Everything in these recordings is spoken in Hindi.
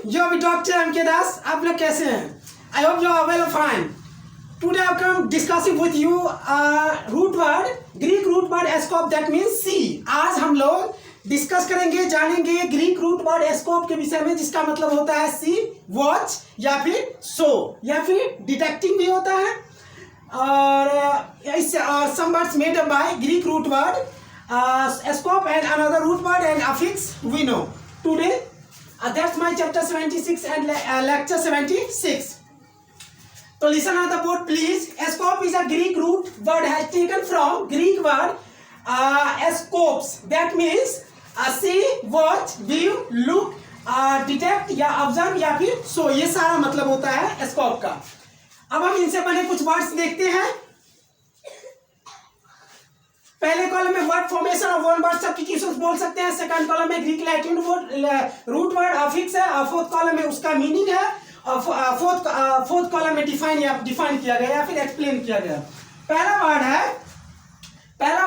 यो भी डॉक्टर एम के दास। आप लोग कैसे हैं? I hope you are well fine. Today I come discussing with you root word, Greek root word scope, that means see. आज हम लोग डिस्कस करेंगे, जानेंगे ग्रीक रूट वर्ड एस्कोप के विषय में, जिसका मतलब होता है सी, वॉच या फिर शो या फिर डिटेक्टिंग भी होता है। और some words made up by Greek root word scope and another root word and affix we know today. That's my chapter 76 and lecture 76. So listen on the board please. Scope is a Greek root word has taken from Greek word scopes. That means see, watch, view, look, detect या observe या फिर show, ये सारा मतलब होता है scope का। अब हम इनसे बने कुछ वर्ड्स देखते हैं। पहले कॉलम में वर्ड फॉर्मेशन और वन वर्ड सब्स्टिट्यूशंस बोल सकते हैं। सेकंड कॉलम में Greek Latin root word affix है और फोर्थ कॉलम में उसका मीनिंग है और फोर्थ कॉलम में डिफाइन किया गया या फिर एक्सप्लेन किया गया। पहला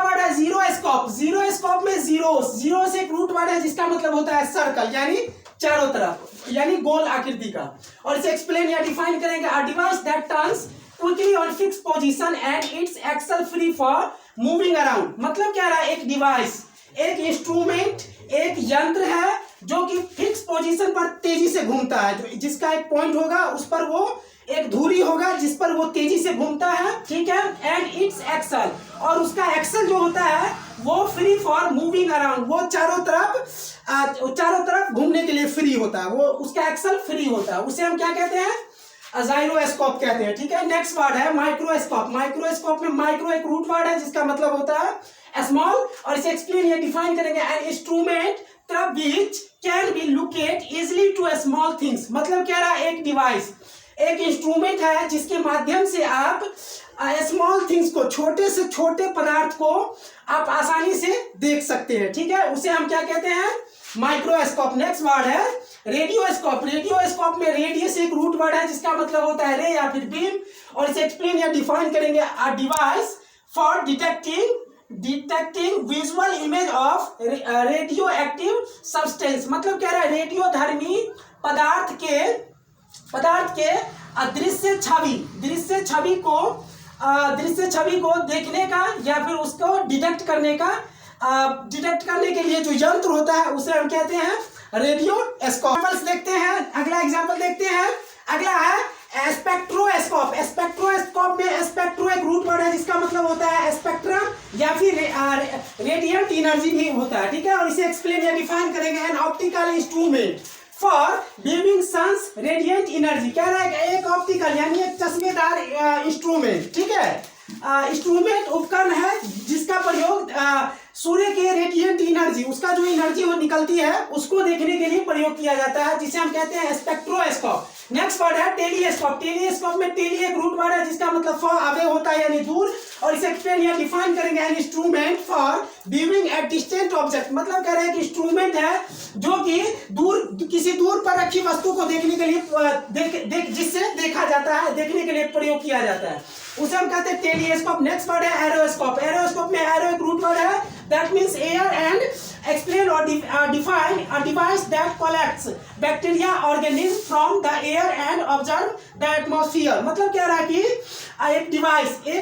वर्ड है जीरो स्कोप। जीरो स्कोप में जीरो से एक रूट वर्ड है जिसका मतलब होता है सर्कल, यानी चारों तरफ, यानी गोल आकृति का। और इसे एक्सप्लेन या डिफाइन करेंगे। A device that turns quickly on fix position and its axle free for moving around. मतलब क्या रहा, एक डिवाइस, एक इंस्ट्रूमेंट, एक यंत्र है जो कि फिक्स पोजीशन पर तेजी से घूमता है, जिसका एक पॉइंट होगा, उस पर वो एक धुरी होगा जिस पर वो तेजी से घूमता है, ठीक है। एंड इट्स एक्सल, और उसका एक्सल जो होता है वो फ्री फॉर मूविंग अराउंड, वो चारों तरफ घूमने के लिए फ्री होता है, वो उसका एक्सल फ्री होता है। उसे हम क्या कहते हैं? जाइरोस्कोप कहते हैं, ठीक है। नेक्स्ट वर्ड है माइक्रोस्कोप। माइक्रोस्कोप में माइक्रो एक रूट वर्ड है जिसका मतलब होता है स्मॉल, और इसे एक्सप्लेन या डिफाइन करेंगे। An instrument which can be locate easily to small things. मतलब क्या रहा, एक डिवाइस, एक इंस्ट्रूमेंट है जिसके माध्यम से आप स्मॉल थिंग्स को, छोटे से छोटे पदार्थ को आप आसानी से देख सकते हैं, ठीक है। उसे हम क्या कहते हैं? माइक्रोस्कोप। नेक्स्ट वर्ड है रेडियोस्कोप। रेडियोस्कोप में रेडियस एक रूट वर्ड है जिसका मतलब होता है रे या फिर बीम, और इसे एक्सप्लेन या डिफाइन करेंगे। A device for detecting visual image of radio active substance. मतलब क्या है, रेडियो धर्मी पदार्थ के दृश्य छवि को देखने का या फिर उसको डिटेक्ट करने के लिए जो यंत्र होता है उसे हम कहते हैं रेडियोस्कोप। देखते हैं, अगला एग्जांपल देखते हैं। अगला है स्पेक्ट्रोस्कोप। स्पेक्ट्रोस्कोप में स्पेक्ट्रो एक रूट वर्ड है जिसका मतलब होता है स्पेक्ट्रम या फिर रेडिएंट एनर्जी भी होता है, ठीक है। और इसे एक्सप्लेन या डिफाइन करेंगे। An optical instrument for viewing sun's radiant energy. कह रहा है एक ऑप्टिकल यानी एक चश्मेदार इंस्ट्रूमेंट, ठीक है, इंस्ट्रूमेंट उपकरण है जिसका प्रयोग सूर्य के रेडिएंट एनर्जी, उसका जो एनर्जी वो निकलती है उसको देखने के लिए प्रयोग किया जाता है, जिसे हम कहते हैं स्पेक्ट्रोस्कोप। नेक्स्ट वर्ड है टेलीस्कोप। टेलीस्कोप में टेली एक रूट वर्ड है जिसका मतलब फॉर अवे होता है, यानी दूर, और इसे एक्सप्लेन या डिफाइन करेंगे। An instrument for viewing at distant object. मतलब कह रहे हैं कि इंस्ट्रूमेंट है जो कि किसी दूर पर रखी वस्तु को देखने के लिए जिससे देखा जाता है, देखने के लिए प्रयोग किया जाता है, उसे हम कहते हैं टेलीस्कोप। नेक्स्ट वर्ड है एरोस्कोप। एरोस्कोप में एरो एक रूट वर्ड है, that means air, and explain और define a device that collects bacteria organism from the air and observe the atmosphere. मतलब क्या रहा कि एक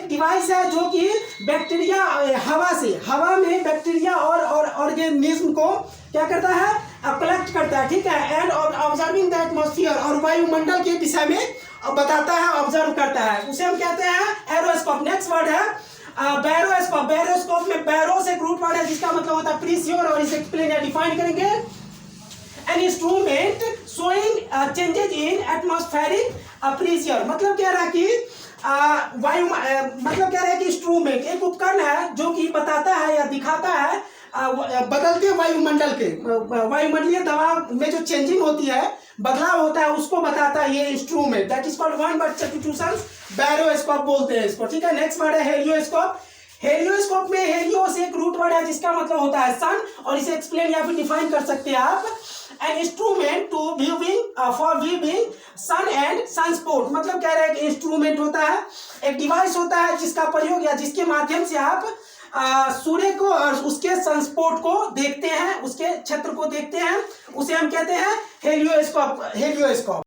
डिवाइस है जो कि बैक्टीरिया हवा में बैक्टीरिया और ऑर्गेनिज्म को क्या करता है, कलेक्ट करता है, ठीक है। एंड ऑब्जर्विंग द एटमॉस्फेयर, और वायुमंडल के विषय में बताता है, ऑब्जर्व करता है, उसे हम कहते हैं एरोस्कोप। नेक्स्ट वर्ड है बैरोस्कोप। बैरोस्कोप में बैरोस एक रूट वर्ड है जिसका मतलब होता है प्रीसियोर, और इसे एक्सप्लेन या डिफाइन करेंगे। An instrument showing changes in atmospheric pressure. मतलब क्या रहा कि मतलब क्या रहा है कि इंस्ट्रूमेंट एक उपकरण है जो कि बताता है या दिखाता है बदलते वायुमंडलीय दबाव में जो चेंजिंग होती है, बदलाव होता है, उसको बताता है ये instrument. That is called one word substitutions, baroscope बोलते हैं इसको, ठीक है। नेक्स्ट वर्ड है हेलियोस्कोप। हेलियोस्कोप में हेलियोस एक रूट वर्ड है जिसका मतलब होता है सन, और इसे एक्सप्लेन या फिर डिफाइन कर सकते हैं आप। An instrument to for viewing sun and sunspot. मतलब कह रहे हैं कि इंस्ट्रूमेंट होता है, एक डिवाइस होता है जिसका प्रयोग या जिसके माध्यम से आप सूर्य को और उसके सनस्पॉट को देखते हैं, उसके क्षेत्र को देखते हैं, उसे हम कहते हैं हेलियोस्कोप।